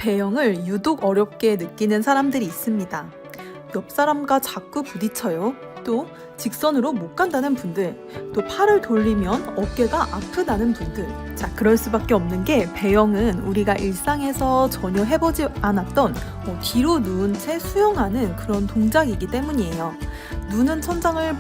배영을 유독 어렵게 느끼는 사람들이 있습니다. 옆 사람과 자꾸 부딪혀요. 또 직선으로 못 간다는 분들, 또 팔을 돌리면 어깨가 아프다는 분들. 자, 그럴 수밖에 없는 게 배영은 우리가 일상에서 전혀 해보지 않았던 뒤로 누운 채 수영하는 그런 동작이기 때문이에요. 눈은 천장을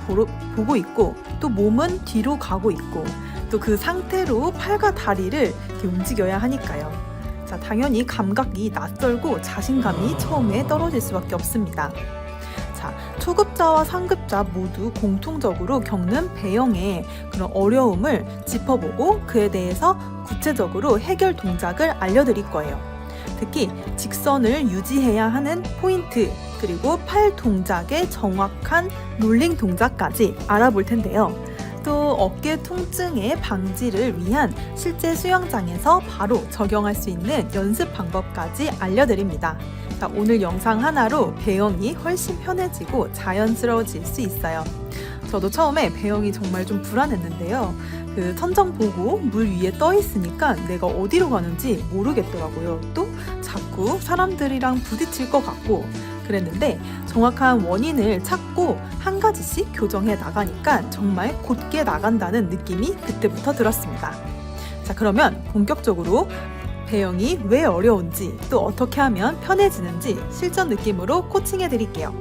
보고 있고 또 몸은 뒤로 가고 있고 또 그 상태로 팔과 다리를 이렇게 움직여야 하니까요. 자, 당연히 감각이 낯설고 자신감이 처음에 떨어질 수밖에 없습니다. 자, 초급자와 상급자 모두 공통적으로 겪는 배영의 그런 어려움을 짚어보고 그에 대해서 구체적으로 해결 동작을 알려드릴 거예요. 특히 직선을 유지해야 하는 포인트, 그리고 팔 동작의 정확한 롤링 동작까지 알아볼 텐데요. 또 어깨 통증의 방지를 위한 실제 수영장에서 바로 적용할 수 있는 연습 방법까지 알려드립니다. 자, 오늘 영상 하나로 배영이 훨씬 편해지고 자연스러워질 수 있어요. 저도 처음에 배영이 정말 좀 불안했는데요. 그 천장 보고 물 위에 떠 있으니까 내가 어디로 가는지 모르겠더라고요. 또 자꾸 사람들이랑 부딪힐 것 같고 그랬는데 정확한 원인을 찾고 한 가지씩 교정해 나가니까 정말 곧게 나간다는 느낌이 그때부터 들었습니다. 자, 그러면 본격적으로 배영이 왜 어려운지 또 어떻게 하면 편해지는지 실전 느낌으로 코칭해 드릴게요.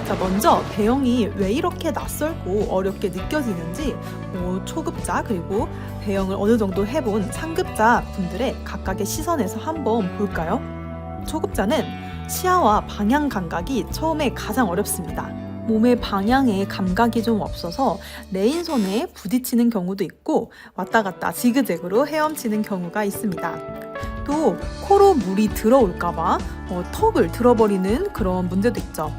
자, 먼저 배영이 왜 이렇게 낯설고 어렵게 느껴지는지 초급자 그리고 배영을 어느 정도 해본 상급자 분들의 각각의 시선에서 한번 볼까요? 초급자는 시야와 방향 감각이 처음에 가장 어렵습니다. 몸의 방향에 감각이 좀 없어서 레인선에 부딪히는 경우도 있고 왔다 갔다 지그재그로 헤엄치는 경우가 있습니다. 또 코로 물이 들어올까봐 턱을 들어버리는 그런 문제도 있죠.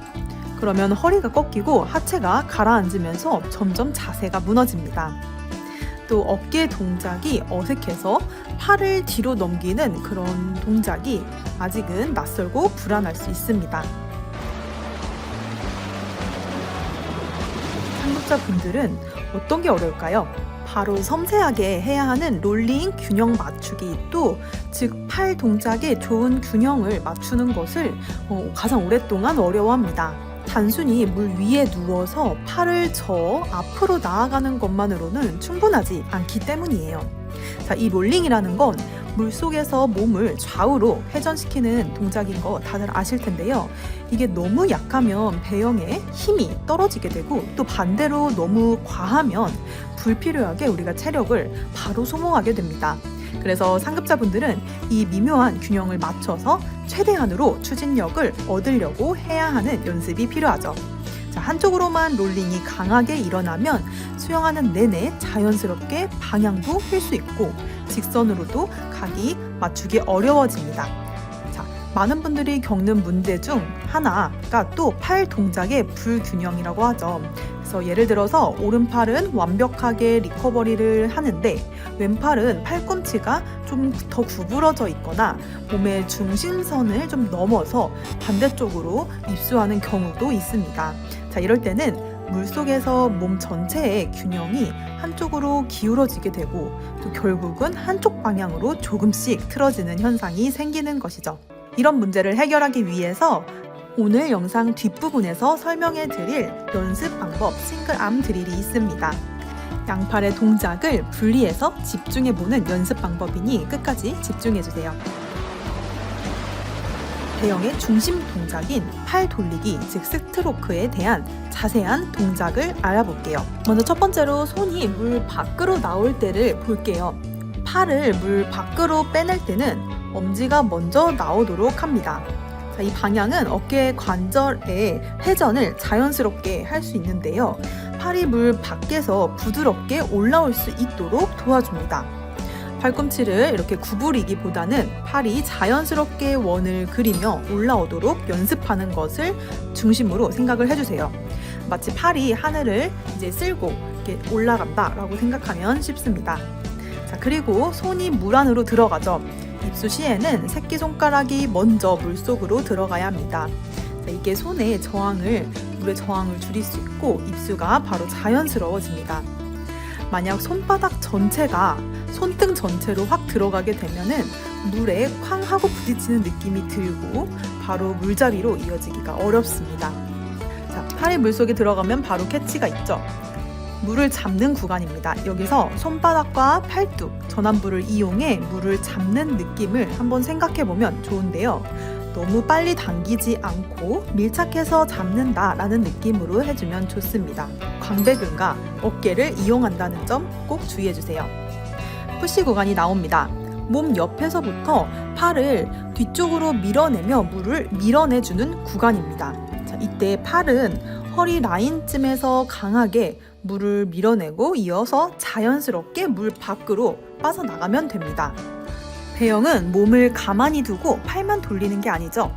그러면 허리가 꺾이고 하체가 가라앉으면서 점점 자세가 무너집니다. 또 어깨 동작이 어색해서 팔을 뒤로 넘기는 그런 동작이 아직은 낯설고 불안할 수 있습니다. 상급자분들은 어떤 게 어려울까요? 바로 섬세하게 해야 하는 롤링 균형 맞추기, 또 즉 팔 동작의 좋은 균형을 맞추는 것을 가장 오랫동안 어려워합니다. 단순히 물 위에 누워서 팔을 저어 앞으로 나아가는 것만으로는 충분하지 않기 때문이에요. 자, 이 롤링이라는 건 물속에서 몸을 좌우로 회전시키는 동작인 거 다들 아실 텐데요. 이게 너무 약하면 배영의 힘이 떨어지게 되고 또 반대로 너무 과하면 불필요하게 우리가 체력을 바로 소모하게 됩니다. 그래서 상급자분들은 이 미묘한 균형을 맞춰서 최대한으로 추진력을 얻으려고 해야 하는 연습이 필요하죠. 자, 한쪽으로만 롤링이 강하게 일어나면 수영하는 내내 자연스럽게 방향도 휠 수 있고 직선으로도 각이 맞추기 어려워집니다. 자, 많은 분들이 겪는 문제 중 하나가 또 팔 동작의 불균형이라고 하죠. 그래서 예를 들어서 오른팔은 완벽하게 리커버리를 하는데 왼팔은 팔꿈치가 좀 더 구부러져 있거나 몸의 중심선을 좀 넘어서 반대쪽으로 입수하는 경우도 있습니다. 자, 이럴 때는 물속에서 몸 전체의 균형이 한쪽으로 기울어지게 되고 또 결국은 한쪽 방향으로 조금씩 틀어지는 현상이 생기는 것이죠. 이런 문제를 해결하기 위해서 오늘 영상 뒷부분에서 설명해 드릴 연습 방법 싱글암 드릴이 있습니다. 양팔의 동작을 분리해서 집중해보는 연습 방법이니 끝까지 집중해주세요. 배영의 중심 동작인 팔 돌리기, 즉 스트로크에 대한 자세한 동작을 알아볼게요. 먼저 첫 번째로 손이 물 밖으로 나올 때를 볼게요. 팔을 물 밖으로 빼낼 때는 엄지가 먼저 나오도록 합니다. 자, 이 방향은 어깨 관절의 회전을 자연스럽게 할 수 있는데요. 팔이 물 밖에서 부드럽게 올라올 수 있도록 도와줍니다. 팔꿈치를 이렇게 구부리기보다는 팔이 자연스럽게 원을 그리며 올라오도록 연습하는 것을 중심으로 생각을 해주세요. 마치 팔이 하늘을 이제 쓸고 이렇게 올라간다라고 생각하면 쉽습니다. 자, 그리고 손이 물 안으로 들어가죠. 입수 시에는 새끼손가락이 먼저 물속으로 들어가야 합니다. 자, 이게 손의 물의 저항을 줄일 수 있고 입수가 바로 자연스러워집니다. 만약 손바닥 전체가 손등 전체로 확 들어가게 되면은 물에 쾅 하고 부딪히는 느낌이 들고 바로 물잡이로 이어지기가 어렵습니다. 자, 팔이 물속에 들어가면 바로 캐치가 있죠. 물을 잡는 구간입니다. 여기서 손바닥과 팔뚝, 전완부를 이용해 물을 잡는 느낌을 한번 생각해 보면 좋은데요. 너무 빨리 당기지 않고 밀착해서 잡는다라는 느낌으로 해주면 좋습니다. 광배근과 어깨를 이용한다는 점 꼭 주의해 주세요. 푸시 구간이 나옵니다. 몸 옆에서부터 팔을 뒤쪽으로 밀어내며 물을 밀어내주는 구간입니다. 자, 이때 팔은 허리 라인쯤에서 강하게 물을 밀어내고 이어서 자연스럽게 물 밖으로 빠져나가면 됩니다. 배영은 몸을 가만히 두고 팔만 돌리는 게 아니죠.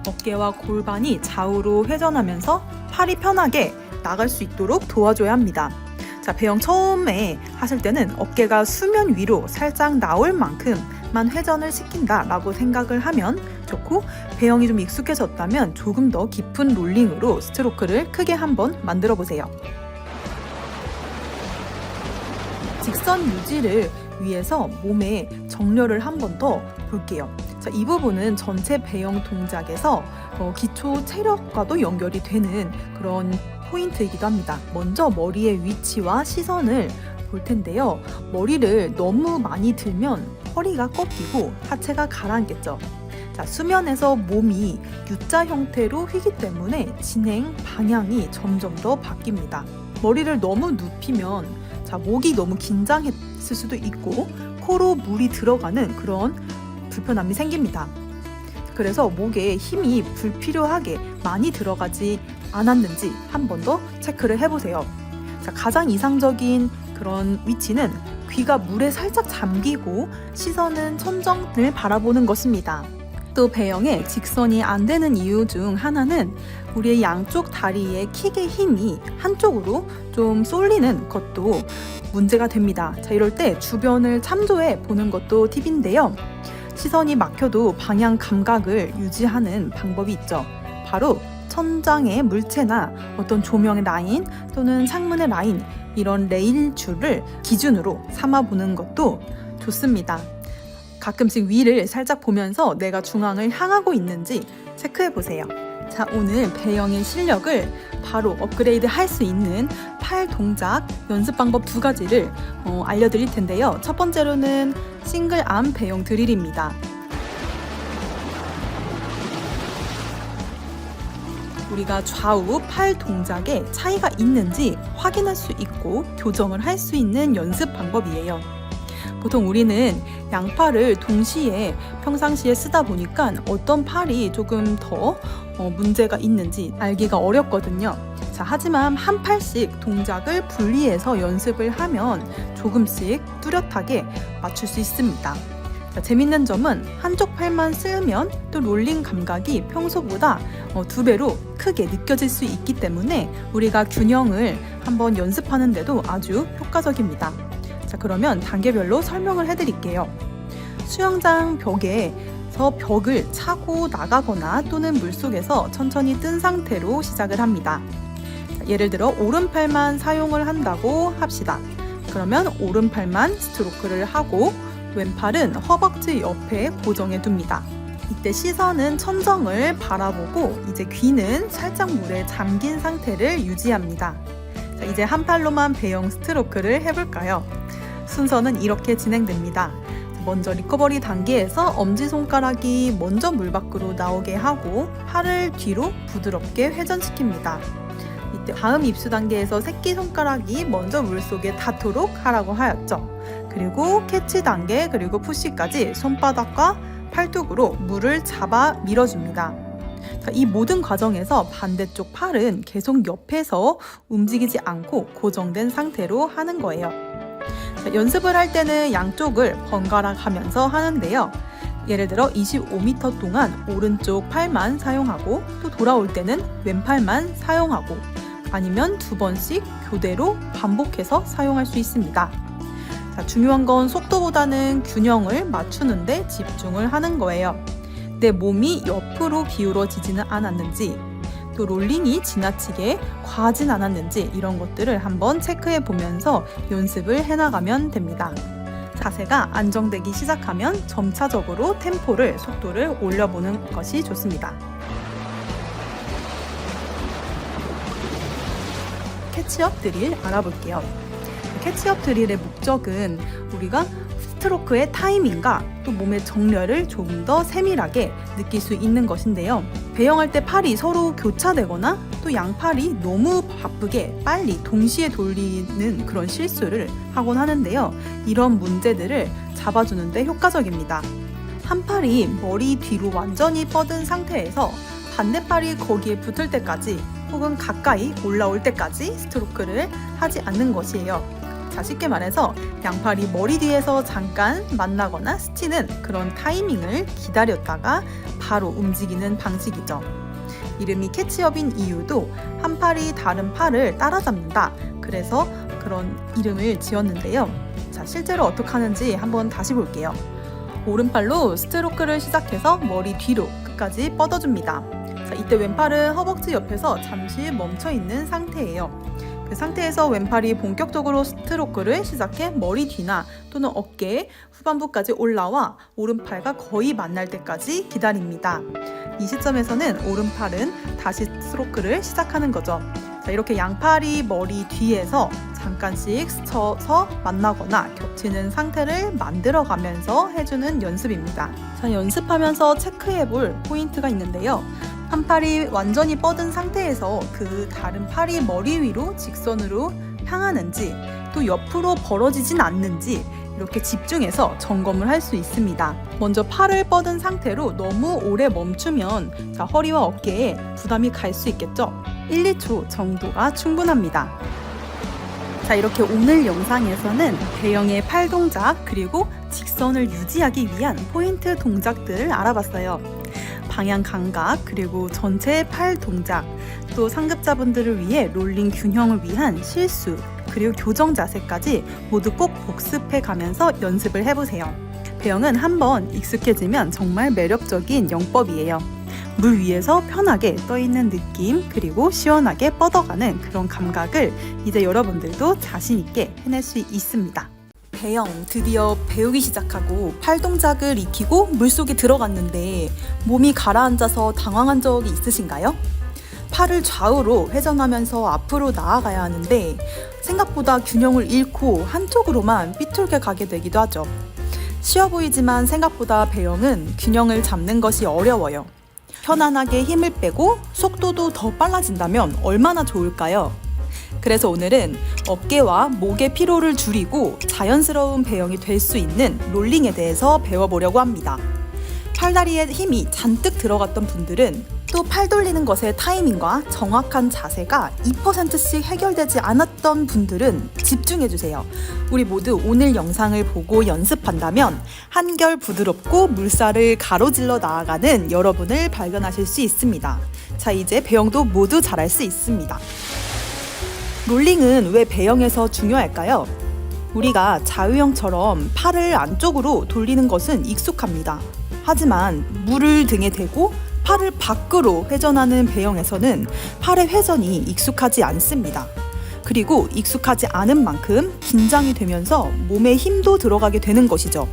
어깨와 골반이 좌우로 회전하면서 팔이 편하게 나갈 수 있도록 도와줘야 합니다. 자, 배영 처음에 하실 때는 어깨가 수면 위로 살짝 나올 만큼만 회전을 시킨다라고 생각을 하면 좋고, 배영이 좀 익숙해졌다면 조금 더 깊은 롤링으로 스트로크를 크게 한번 만들어 보세요. 직선 유지를 위해서 몸에 정렬을 한 번 더 볼게요. 자, 이 부분은 전체 배영 동작에서 기초 체력과도 연결이 되는 그런 포인트이기도 합니다. 먼저 머리의 위치와 시선을 볼 텐데요. 머리를 너무 많이 들면 허리가 꺾이고 하체가 가라앉겠죠. 자, 수면에서 몸이 U자 형태로 휘기 때문에 진행 방향이 점점 더 바뀝니다. 머리를 너무 눕히면 목이 너무 긴장했을 수도 있고 코로 물이 들어가는 그런 불편함이 생깁니다. 그래서 목에 힘이 불필요하게 많이 들어가지 않았는지 한 번 더 체크를 해보세요. 자, 가장 이상적인 그런 위치는 귀가 물에 살짝 잠기고 시선은 천정을 바라보는 것입니다. 또 배영의 직선이 안 되는 이유 중 하나는 우리의 양쪽 다리의 킥의 힘이 한쪽으로 좀 쏠리는 것도 문제가 됩니다. 자, 이럴 때 주변을 참조해 보는 것도 팁인데요. 시선이 막혀도 방향 감각을 유지하는 방법이 있죠. 바로 천장의 물체나 어떤 조명의 라인 또는 창문의 라인, 이런 레일줄을 기준으로 삼아 보는 것도 좋습니다. 가끔씩 위를 살짝 보면서 내가 중앙을 향하고 있는지 체크해 보세요. 자, 오늘 배영의 실력을 바로 업그레이드 할 수 있는 팔 동작 연습 방법 2가지를 알려드릴 텐데요. 첫 번째로는 싱글암 배영 드릴입니다. 우리가 좌우 팔 동작에 차이가 있는지 확인할 수 있고 교정을 할 수 있는 연습 방법이에요. 보통 우리는 양팔을 동시에 평상시에 쓰다 보니까 어떤 팔이 조금 더 문제가 있는지 알기가 어렵거든요. 자, 하지만 한 팔씩 동작을 분리해서 연습을 하면 조금씩 뚜렷하게 맞출 수 있습니다. 자, 재밌는 점은 한쪽 팔만 쓰면 또 롤링 감각이 평소보다 2배로 크게 느껴질 수 있기 때문에 우리가 균형을 한번 연습하는데도 아주 효과적입니다. 자, 그러면 단계별로 설명을 해드릴게요. 수영장 벽에서 벽을 차고 나가거나 또는 물속에서 천천히 뜬 상태로 시작을 합니다. 자, 예를 들어 오른팔만 사용을 한다고 합시다. 그러면 오른팔만 스트로크를 하고 왼팔은 허벅지 옆에 고정해 둡니다. 이때 시선은 천정을 바라보고 이제 귀는 살짝 물에 잠긴 상태를 유지합니다. 자, 이제 한 팔로만 배영 스트로크를 해볼까요? 순서는 이렇게 진행됩니다. 먼저 리커버리 단계에서 엄지손가락이 먼저 물 밖으로 나오게 하고 팔을 뒤로 부드럽게 회전시킵니다. 이때 다음 입수 단계에서 새끼손가락이 먼저 물속에 닿도록 하라고 하였죠. 그리고 캐치 단계 그리고 푸시까지 손바닥과 팔뚝으로 물을 잡아 밀어줍니다. 자, 이 모든 과정에서 반대쪽 팔은 계속 옆에서 움직이지 않고 고정된 상태로 하는 거예요. 자, 연습을 할 때는 양쪽을 번갈아 가면서 하는데요. 예를 들어 25m 동안 오른쪽 팔만 사용하고 또 돌아올 때는 왼팔만 사용하고 아니면 2번씩 교대로 반복해서 사용할 수 있습니다. 자, 중요한 건 속도보다는 균형을 맞추는데 집중을 하는 거예요. 내 몸이 옆으로 기울어지지는 않았는지 또 롤링이 지나치게 과하진 않았는지 이런 것들을 한번 체크해 보면서 연습을 해나가면 됩니다. 자, 자세가 안정되기 시작하면 점차적으로 속도를 올려보는 것이 좋습니다. 캐치업 드릴 알아볼게요. 캐치업 드릴의 목적은 우리가 스트로크의 타이밍과 또 몸의 정렬을 조금 더 세밀하게 느낄 수 있는 것인데요. 배영할 때 팔이 서로 교차되거나 또 양팔이 너무 바쁘게 빨리 동시에 돌리는 그런 실수를 하곤 하는데요. 이런 문제들을 잡아주는데 효과적입니다. 한 팔이 머리 뒤로 완전히 뻗은 상태에서 반대팔이 거기에 붙을 때까지 혹은 가까이 올라올 때까지 스트로크를 하지 않는 것이에요. 자, 쉽게 말해서 양팔이 머리 뒤에서 잠깐 만나거나 스치는 그런 타이밍을 기다렸다가 바로 움직이는 방식이죠. 이름이 캐치업인 이유도 한 팔이 다른 팔을 따라잡는다. 그래서 그런 이름을 지었는데요. 자, 실제로 어떻게 하는지 한번 다시 볼게요. 오른팔로 스트로크를 시작해서 머리 뒤로 끝까지 뻗어줍니다. 자, 이때 왼팔은 허벅지 옆에서 잠시 멈춰있는 상태예요. 그 상태에서 왼팔이 본격적으로 스트로크를 시작해 머리 뒤나 또는 어깨 후반부까지 올라와 오른팔과 거의 만날 때까지 기다립니다. 이 시점에서는 오른팔은 다시 스트로크를 시작하는 거죠. 자, 이렇게 양팔이 머리 뒤에서 잠깐씩 스쳐서 만나거나 겹치는 상태를 만들어가면서 해주는 연습입니다. 자, 연습하면서 체크해볼 포인트가 있는데요. 한 팔이 완전히 뻗은 상태에서 그 다른 팔이 머리 위로 직선으로 향하는지 또 옆으로 벌어지진 않는지 이렇게 집중해서 점검을 할 수 있습니다. 먼저 팔을 뻗은 상태로 너무 오래 멈추면 허리와 어깨에 부담이 갈 수 있겠죠? 1, 2초 정도가 충분합니다. 자, 이렇게 오늘 영상에서는 배영의 팔 동작 그리고 직선을 유지하기 위한 포인트 동작들을 알아봤어요. 방향 감각 그리고 전체 팔 동작 또 상급자분들을 위해 롤링 균형을 위한 실수 그리고 교정 자세까지 모두 꼭 복습해 가면서 연습을 해보세요. 배영은 한번 익숙해지면 정말 매력적인 영법이에요. 물 위에서 편하게 떠있는 느낌 그리고 시원하게 뻗어가는 그런 감각을 이제 여러분들도 자신 있게 해낼 수 있습니다. 배영 드디어 배우기 시작하고 팔 동작을 익히고 물속에 들어갔는데 몸이 가라앉아서 당황한 적이 있으신가요? 팔을 좌우로 회전하면서 앞으로 나아가야 하는데 생각보다 균형을 잃고 한쪽으로만 삐뚤게 가게 되기도 하죠. 쉬워 보이지만 생각보다 배영은 균형을 잡는 것이 어려워요. 편안하게 힘을 빼고 속도도 더 빨라진다면 얼마나 좋을까요? 그래서 오늘은 어깨와 목의 피로를 줄이고 자연스러운 배영이 될 수 있는 롤링에 대해서 배워보려고 합니다. 팔다리에 힘이 잔뜩 들어갔던 분들은 또 팔 돌리는 것의 타이밍과 정확한 자세가 2%씩 해결되지 않았던 분들은 집중해주세요. 우리 모두 오늘 영상을 보고 연습한다면 한결 부드럽고 물살을 가로질러 나아가는 여러분을 발견하실 수 있습니다. 자, 이제 배영도 모두 잘할 수 있습니다. 롤링은 왜 배영에서 중요할까요? 우리가 자유형처럼 팔을 안쪽으로 돌리는 것은 익숙합니다. 하지만 물을 등에 대고 팔을 밖으로 회전하는 배영에서는 팔의 회전이 익숙하지 않습니다. 그리고 익숙하지 않은 만큼 긴장이 되면서 몸에 힘도 들어가게 되는 것이죠.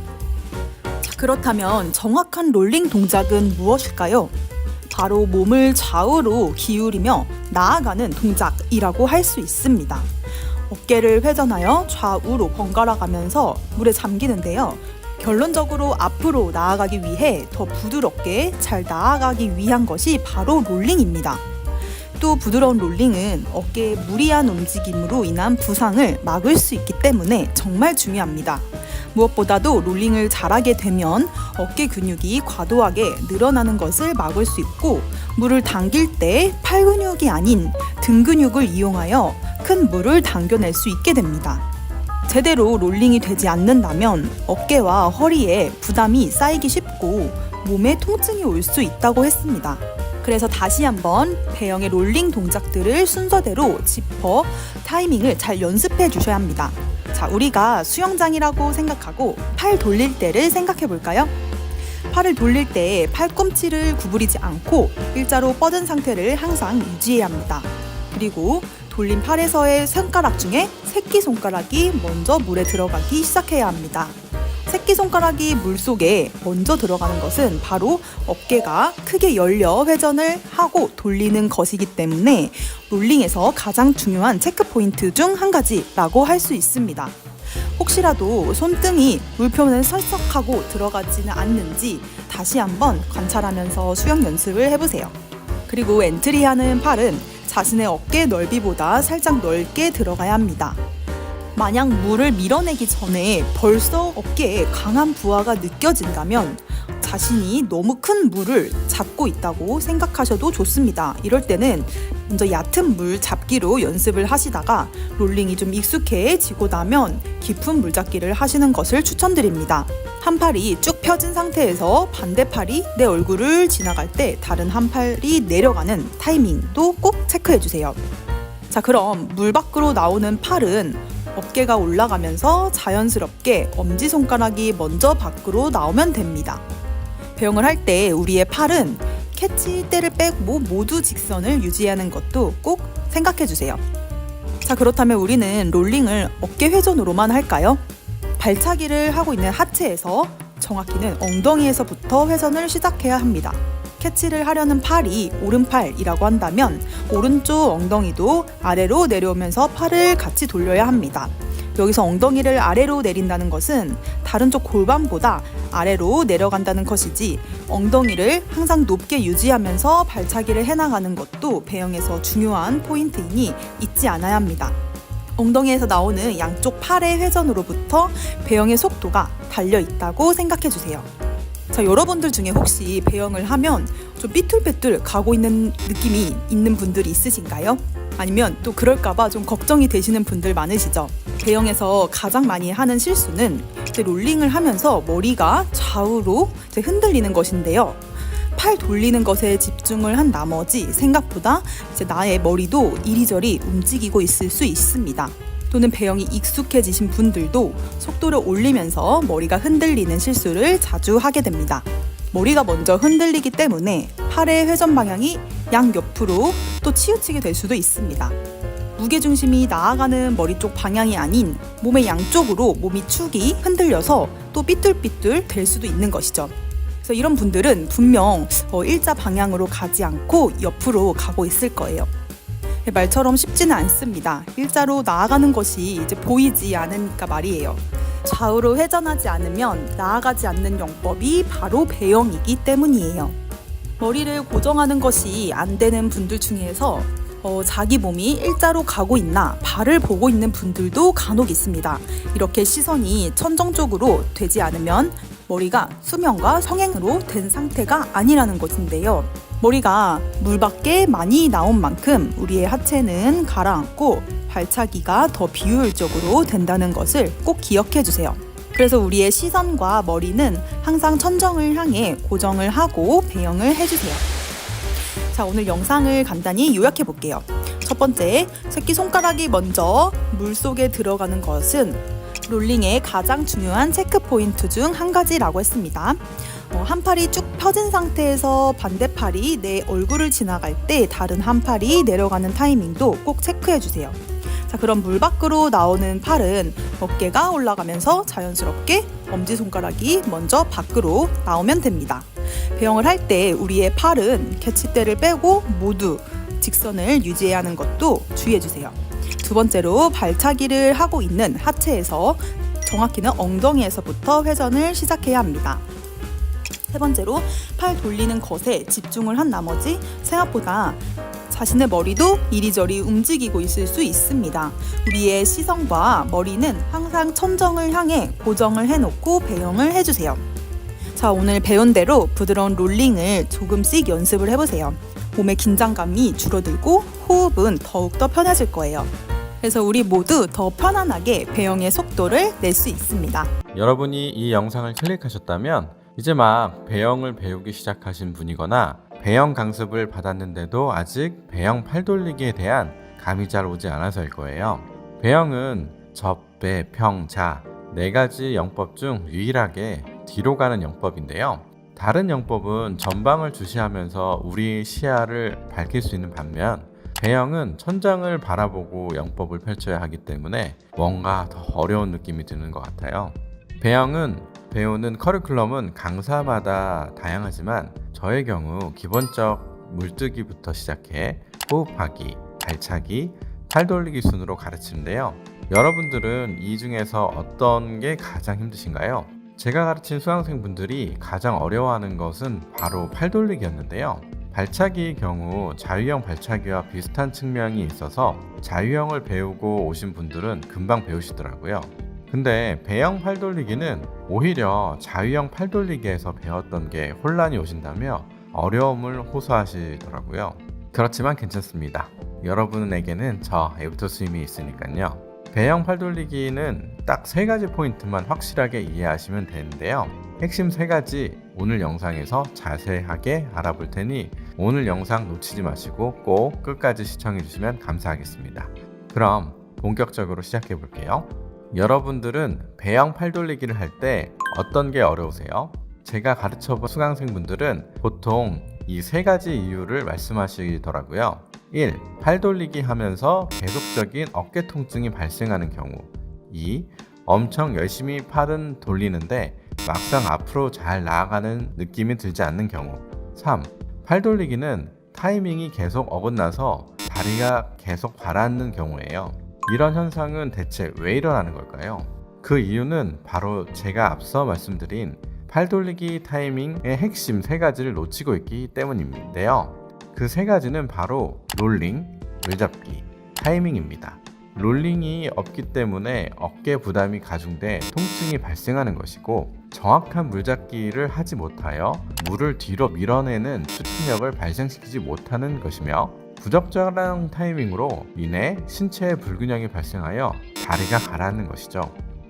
자, 그렇다면 정확한 롤링 동작은 무엇일까요? 바로 몸을 좌우로 기울이며 나아가는 동작이라고 할 수 있습니다. 어깨를 회전하여 좌우로 번갈아 가면서 물에 잠기는데요. 결론적으로 앞으로 나아가기 위해 더 부드럽게 잘 나아가기 위한 것이 바로 롤링입니다. 또 부드러운 롤링은 어깨의 무리한 움직임으로 인한 부상을 막을 수 있기 때문에 정말 중요합니다. 무엇보다도 롤링을 잘하게 되면 어깨 근육이 과도하게 늘어나는 것을 막을 수 있고 물을 당길 때 팔 근육이 아닌 등 근육을 이용하여 큰 물을 당겨낼 수 있게 됩니다. 제대로 롤링이 되지 않는다면 어깨와 허리에 부담이 쌓이기 쉽고 몸에 통증이 올 수 있다고 했습니다. 그래서 다시 한번 배영의 롤링 동작들을 순서대로 짚어 타이밍을 잘 연습해 주셔야 합니다. 자, 우리가 수영장이라고 생각하고 팔 돌릴 때를 생각해 볼까요? 팔을 돌릴 때 팔꿈치를 구부리지 않고 일자로 뻗은 상태를 항상 유지해야 합니다. 그리고 돌린 팔에서의 손가락 중에 새끼손가락이 먼저 물에 들어가기 시작해야 합니다. 새끼손가락이 물속에 먼저 들어가는 것은 바로 어깨가 크게 열려 회전을 하고 돌리는 것이기 때문에 롤링에서 가장 중요한 체크포인트 중 한 가지라고 할 수 있습니다. 혹시라도 손등이 물표면에 설석하고 들어가지는 않는지 다시 한번 관찰하면서 수영 연습을 해보세요. 그리고 엔트리하는 팔은 자신의 어깨 넓이보다 살짝 넓게 들어가야 합니다. 만약 물을 밀어내기 전에 벌써 어깨에 강한 부하가 느껴진다면 자신이 너무 큰 물을 잡고 있다고 생각하셔도 좋습니다. 이럴 때는 먼저 얕은 물 잡기로 연습을 하시다가 롤링이 좀 익숙해지고 나면 깊은 물 잡기를 하시는 것을 추천드립니다. 한 팔이 쭉 펴진 상태에서 반대팔이 내 얼굴을 지나갈 때 다른 한 팔이 내려가는 타이밍도 꼭 체크해주세요. 자, 그럼 물 밖으로 나오는 팔은 어깨가 올라가면서 자연스럽게 엄지손가락이 먼저 밖으로 나오면 됩니다. 배영을 할 때 우리의 팔은 캐치대를 빼고 모두 직선을 유지하는 것도 꼭 생각해주세요. 자, 그렇다면 우리는 롤링을 어깨 회전으로만 할까요? 발차기를 하고 있는 하체에서 정확히는 엉덩이에서부터 회전을 시작해야 합니다. 캐치를 하려는 팔이 오른팔이라고 한다면 오른쪽 엉덩이도 아래로 내려오면서 팔을 같이 돌려야 합니다. 여기서 엉덩이를 아래로 내린다는 것은 다른 쪽 골반보다 아래로 내려간다는 것이지 엉덩이를 항상 높게 유지하면서 발차기를 해나가는 것도 배영에서 중요한 포인트이니 잊지 않아야 합니다. 엉덩이에서 나오는 양쪽 팔의 회전으로부터 배영의 속도가 달려있다고 생각해주세요. 자, 여러분들 중에 혹시 배영을 하면 좀 삐뚤빼뚤 가고 있는 느낌이 있는 분들이 있으신가요? 아니면 또 그럴까봐 좀 걱정이 되시는 분들 많으시죠? 배영에서 가장 많이 하는 실수는 롤링을 하면서 머리가 좌우로 흔들리는 것인데요. 팔 돌리는 것에 집중을 한 나머지 생각보다 나의 머리도 이리저리 움직이고 있을 수 있습니다. 또는 배영이 익숙해지신 분들도 속도를 올리면서 머리가 흔들리는 실수를 자주 하게 됩니다. 머리가 먼저 흔들리기 때문에 팔의 회전 방향이 양옆으로 또 치우치게 될 수도 있습니다. 무게중심이 나아가는 머리 쪽 방향이 아닌 몸의 양쪽으로 몸이 축이 흔들려서 또 삐뚤삐뚤 될 수도 있는 것이죠. 그래서 이런 분들은 분명 일자 방향으로 가지 않고 옆으로 가고 있을 거예요. 말처럼 쉽지는 않습니다. 일자로 나아가는 것이 이제 보이지 않으니까 말이에요. 좌우로 회전하지 않으면 나아가지 않는 영법이 바로 배영이기 때문이에요. 머리를 고정하는 것이 안 되는 분들 중에서 자기 몸이 일자로 가고 있나 발을 보고 있는 분들도 간혹 있습니다. 이렇게 시선이 천정적으로 되지 않으면 머리가 수면과 성행으로 된 상태가 아니라는 것인데요. 머리가 물 밖에 많이 나온 만큼 우리의 하체는 가라앉고 발차기가 더 비효율적으로 된다는 것을 꼭 기억해 주세요. 그래서 우리의 시선과 머리는 항상 천정을 향해 고정을 하고 배영을 해주세요. 자, 오늘 영상을 간단히 요약해 볼게요. 첫 번째, 새끼손가락이 먼저 물속에 들어가는 것은 롤링의 가장 중요한 체크포인트 중 한 가지라고 했습니다. 한 팔이 쭉 펴진 상태에서 반대팔이 내 얼굴을 지나갈 때 다른 한 팔이 내려가는 타이밍도 꼭 체크해 주세요. 자, 그럼 물 밖으로 나오는 팔은 어깨가 올라가면서 자연스럽게 엄지손가락이 먼저 밖으로 나오면 됩니다. 배영을 할 때 우리의 팔은 캐치대를 빼고 모두 직선을 유지해야 하는 것도 주의해 주세요. 두 번째로 발차기를 하고 있는 하체에서 정확히는 엉덩이에서부터 회전을 시작해야 합니다. 세 번째로 팔 돌리는 것에 집중을 한 나머지 생각보다 자신의 머리도 이리저리 움직이고 있을 수 있습니다. 우리의 시선과 머리는 항상 천정을 향해 고정을 해놓고 배영을 해주세요. 자, 오늘 배운 대로 부드러운 롤링을 조금씩 연습을 해보세요. 몸의 긴장감이 줄어들고 호흡은 더욱더 편해질 거예요. 그래서 우리 모두 더 편안하게 배영의 속도를 낼 수 있습니다. 여러분이 이 영상을 클릭하셨다면 이제 막 배영을 배우기 시작하신 분이거나 배영 강습을 받았는데도 아직 배영 팔 돌리기에 대한 감이 잘 오지 않아서일 거예요. 배영은 접, 배, 평, 자 4가지 영법 중 유일하게 뒤로 가는 영법인데요. 다른 영법은 전방을 주시하면서 우리 시야를 밝힐 수 있는 반면 배영은 천장을 바라보고 영법을 펼쳐야 하기 때문에 뭔가 더 어려운 느낌이 드는 것 같아요. 배영은 배우는 커리큘럼은 강사마다 다양하지만 저의 경우 기본적 물뜨기부터 시작해 호흡하기, 발차기, 팔 돌리기 순으로 가르치는데요. 여러분들은 이 중에서 어떤 게 가장 힘드신가요? 제가 가르친 수강생분들이 가장 어려워하는 것은 바로 팔 돌리기였는데요. 발차기의 경우 자유형 발차기와 비슷한 측면이 있어서 자유형을 배우고 오신 분들은 금방 배우시더라고요. 근데 배영 팔 돌리기는 오히려 자유형 팔 돌리기에서 배웠던 게 혼란이 오신다며 어려움을 호소하시더라고요. 그렇지만 괜찮습니다. 여러분에게는 저 애프터 스윙이 있으니까요. 배영 팔 돌리기는 딱 3가지 포인트만 확실하게 이해하시면 되는데요. 핵심 3가지 오늘 영상에서 자세하게 알아볼 테니 오늘 영상 놓치지 마시고 꼭 끝까지 시청해 주시면 감사하겠습니다. 그럼 본격적으로 시작해 볼게요. 여러분들은 배영 팔 돌리기를 할 때 어떤 게 어려우세요? 제가 가르쳐본 수강생분들은 보통 이 3가지 이유를 말씀하시더라고요. 1. 팔 돌리기 하면서 계속적인 어깨 통증이 발생하는 경우. 2. 엄청 열심히 팔은 돌리는데 막상 앞으로 잘 나아가는 느낌이 들지 않는 경우. 3. 팔 돌리기는 타이밍이 계속 어긋나서 다리가 계속 가라앉는 경우예요. 이런 현상은 대체 왜 일어나는 걸까요? 그 이유는 바로 제가 앞서 말씀드린 팔 돌리기 타이밍의 핵심 3가지를 놓치고 있기 때문인데요. 그 3가지는 바로 롤링, 물잡기, 타이밍입니다. 롤링이 없기 때문에 어깨 부담이 가중돼 통증이 발생하는 것이고, 정확한 물잡기를 하지 못하여 물을 뒤로 밀어내는 추진력을 발생시키지 못하는 것이며, 부적절한 타이밍으로 인해 신체에 불균형이 발생하여 다리가 가라앉는 것이죠.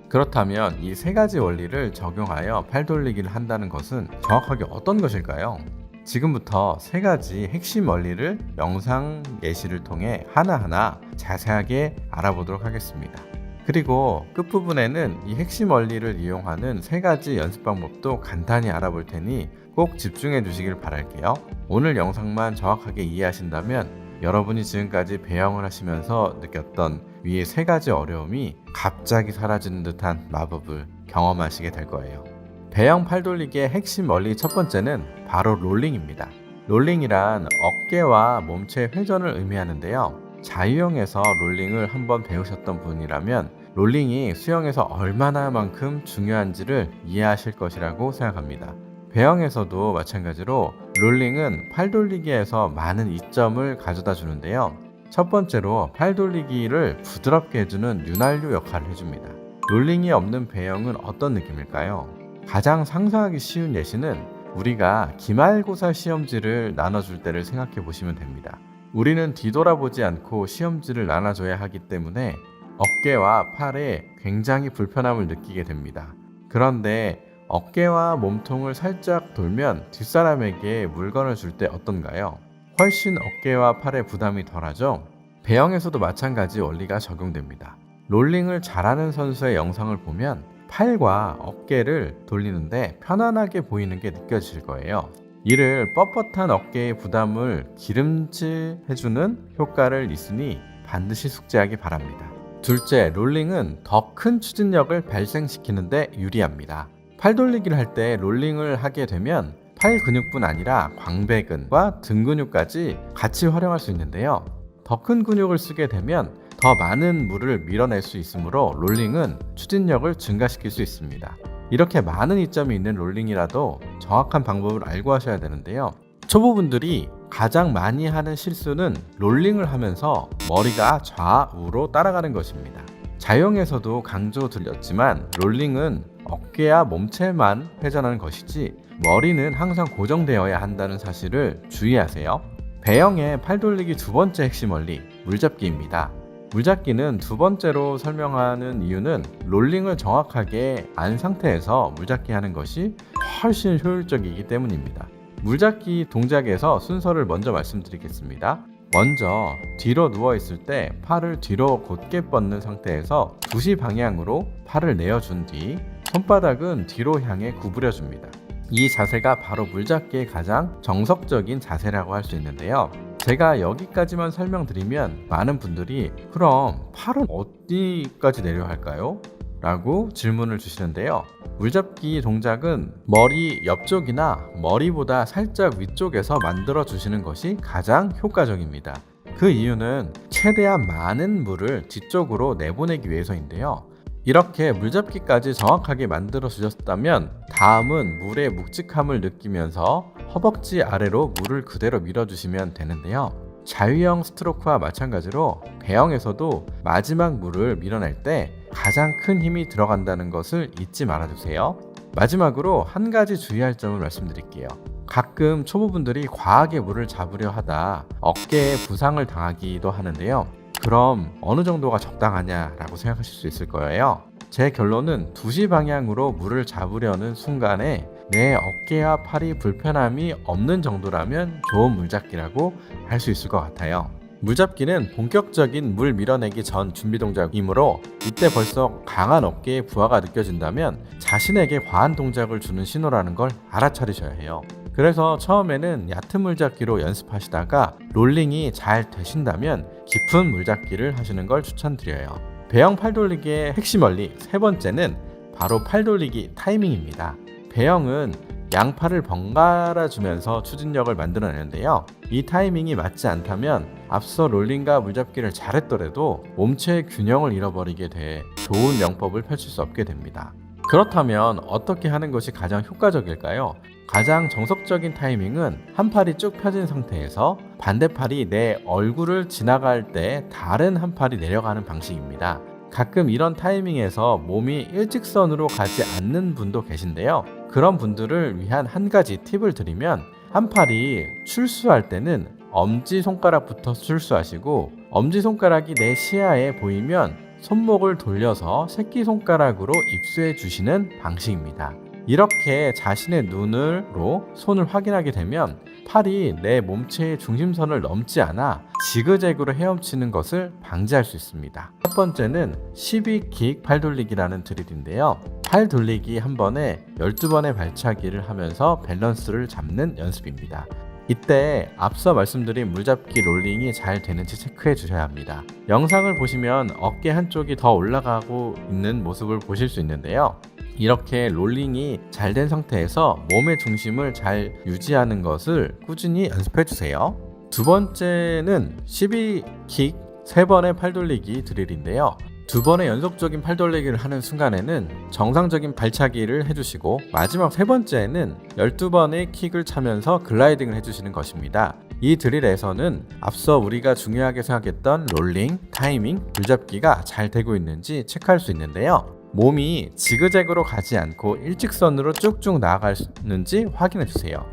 그렇다면 이 3가지 원리를 적용하여 팔 돌리기를 한다는 것은 정확하게 어떤 것일까요? 지금부터 3가지 핵심 원리를 영상 예시를 통해 하나하나 자세하게 알아보도록 하겠습니다. 그리고 끝부분에는 이 핵심 원리를 이용하는 3가지 연습 방법도 간단히 알아볼 테니 꼭 집중해 주시길 바랄게요. 오늘 영상만 정확하게 이해하신다면 여러분이 지금까지 배영을 하시면서 느꼈던 위의 3가지 어려움이 갑자기 사라지는 듯한 마법을 경험하시게 될 거예요. 배영 팔 돌리기의 핵심 원리 첫 번째는 바로 롤링입니다. 롤링이란 어깨와 몸체의 회전을 의미하는데요. 자유형에서 롤링을 한번 배우셨던 분이라면 롤링이 수영에서 얼마나만큼 중요한지를 이해하실 것이라고 생각합니다. 배영에서도 마찬가지로 롤링은 팔 돌리기에서 많은 이점을 가져다 주는데요. 첫 번째로 팔 돌리기를 부드럽게 해주는 윤활유 역할을 해줍니다. 롤링이 없는 배영은 어떤 느낌일까요? 가장 상상하기 쉬운 예시는 우리가 기말고사 시험지를 나눠줄 때를 생각해 보시면 됩니다. 우리는 뒤돌아보지 않고 시험지를 나눠줘야 하기 때문에 어깨와 팔에 굉장히 불편함을 느끼게 됩니다. 그런데 어깨와 몸통을 살짝 돌면 뒷사람에게 물건을 줄 때 어떤가요? 훨씬 어깨와 팔에 부담이 덜하죠? 배영에서도 마찬가지 원리가 적용됩니다. 롤링을 잘하는 선수의 영상을 보면 팔과 어깨를 돌리는데 편안하게 보이는 게 느껴질 거예요. 이를 뻣뻣한 어깨의 부담을 기름칠해주는 효과를 있으니 반드시 숙지하기 바랍니다. 둘째, 롤링은 더 큰 추진력을 발생시키는데 유리합니다. 팔 돌리기를 할 때 롤링을 하게 되면 팔 근육뿐 아니라 광배근과 등 근육까지 같이 활용할 수 있는데요. 더 큰 근육을 쓰게 되면 더 많은 물을 밀어낼 수 있으므로 롤링은 추진력을 증가시킬 수 있습니다. 이렇게 많은 이점이 있는 롤링이라도 정확한 방법을 알고 하셔야 되는데요. 초보분들이 가장 많이 하는 실수는 롤링을 하면서 머리가 좌우로 따라가는 것입니다. 자유형에서도 강조드렸지만 롤링은 어깨와 몸체만 회전하는 것이지 머리는 항상 고정되어야 한다는 사실을 주의하세요. 배영의 팔 돌리기 두 번째 핵심 원리, 물잡기입니다. 물잡기는 두 번째로 설명하는 이유는 롤링을 정확하게 안 상태에서 물잡기 하는 것이 훨씬 효율적이기 때문입니다. 물잡기 동작에서 순서를 먼저 말씀드리겠습니다. 먼저 뒤로 누워있을 때 팔을 뒤로 곧게 뻗는 상태에서 2시 방향으로 팔을 내어준 뒤 손바닥은 뒤로 향해 구부려줍니다. 이 자세가 바로 물잡기의 가장 정석적인 자세라고 할 수 있는데요. 제가 여기까지만 설명드리면 많은 분들이 그럼 팔은 어디까지 내려 할까요? 라고 질문을 주시는데요. 물잡기 동작은 머리 옆쪽이나 머리보다 살짝 위쪽에서 만들어 주시는 것이 가장 효과적입니다. 그 이유는 최대한 많은 물을 뒤쪽으로 내보내기 위해서인데요. 이렇게 물잡기까지 정확하게 만들어 주셨다면 다음은 물의 묵직함을 느끼면서 허벅지 아래로 물을 그대로 밀어주시면 되는데요. 자유형 스트로크와 마찬가지로 배영에서도 마지막 물을 밀어낼 때 가장 큰 힘이 들어간다는 것을 잊지 말아주세요. 마지막으로 한 가지 주의할 점을 말씀드릴게요. 가끔 초보분들이 과하게 물을 잡으려 하다 어깨에 부상을 당하기도 하는데요. 그럼 어느 정도가 적당하냐라고 생각하실 수 있을 거예요. 제 결론은 2시 방향으로 물을 잡으려는 순간에 내 어깨와 팔이 불편함이 없는 정도라면 좋은 물잡기라고 할 수 있을 것 같아요. 물잡기는 본격적인 물 밀어내기 전 준비 동작이므로 이때 벌써 강한 어깨의 부하가 느껴진다면 자신에게 과한 동작을 주는 신호라는 걸 알아차리셔야 해요. 그래서 처음에는 얕은 물잡기로 연습하시다가 롤링이 잘 되신다면 깊은 물잡기를 하시는 걸 추천드려요. 배영 팔돌리기의 핵심 원리 세 번째는 바로 팔돌리기 타이밍입니다. 배영은 양팔을 번갈아 주면서 추진력을 만들어내는데요. 이 타이밍이 맞지 않다면 앞서 롤링과 물잡기를 잘했더라도 몸체의 균형을 잃어버리게 돼 좋은 영법을 펼칠 수 없게 됩니다. 그렇다면 어떻게 하는 것이 가장 효과적일까요? 가장 정석적인 타이밍은 한 팔이 쭉 펴진 상태에서 반대팔이 내 얼굴을 지나갈 때 다른 한 팔이 내려가는 방식입니다. 가끔 이런 타이밍에서 몸이 일직선으로 가지 않는 분도 계신데요. 그런 분들을 위한 한 가지 팁을 드리면 한 팔이 출수할 때는 엄지손가락부터 출수하시고 엄지손가락이 내 시야에 보이면 손목을 돌려서 새끼손가락으로 입수해 주시는 방식입니다. 이렇게 자신의 눈으로 손을 확인하게 되면 팔이 내 몸체의 중심선을 넘지 않아 지그재그로 헤엄치는 것을 방지할 수 있습니다. 첫 번째는 12킥 팔돌리기라는 드릴인데요. 팔 돌리기 한 번에 12번의 발차기를 하면서 밸런스를 잡는 연습입니다. 이때 앞서 말씀드린 물잡기 롤링이 잘 되는지 체크해 주셔야 합니다. 영상을 보시면 어깨 한쪽이 더 올라가고 있는 모습을 보실 수 있는데요. 이렇게 롤링이 잘 된 상태에서 몸의 중심을 잘 유지하는 것을 꾸준히 연습해 주세요. 두 번째는 12킥 3번의 팔돌리기 드릴인데요. 2번의 연속적인 팔돌리기를 하는 순간에는 정상적인 발차기를 해주시고 마지막 3번째는 12번의 킥을 차면서 글라이딩을 해주시는 것입니다. 이 드릴에서는 앞서 우리가 중요하게 생각했던 롤링, 타이밍, 물잡기가 잘 되고 있는지 체크할 수 있는데요. 몸이 지그재그로 가지 않고 일직선으로 쭉쭉 나아가는지 확인해 주세요.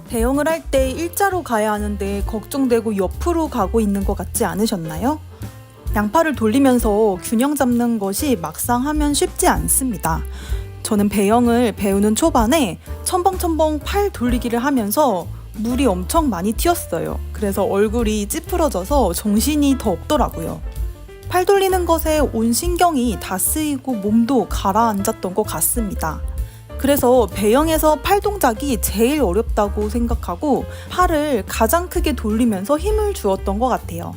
배영을 할 때 일자로 가야 하는데 걱정되고 옆으로 가고 있는 것 같지 않으셨나요? 양팔을 돌리면서 균형 잡는 것이 막상 하면 쉽지 않습니다. 저는 배영을 배우는 초반에 첨벙첨벙 팔 돌리기를 하면서 물이 엄청 많이 튀었어요. 그래서 얼굴이 찌푸러져서 정신이 더 없더라고요. 팔 돌리는 것에 온 신경이 다 쓰이고 몸도 가라앉았던 것 같습니다. 그래서 배영에서 팔 동작이 제일 어렵다고 생각하고 팔을 가장 크게 돌리면서 힘을 주었던 것 같아요.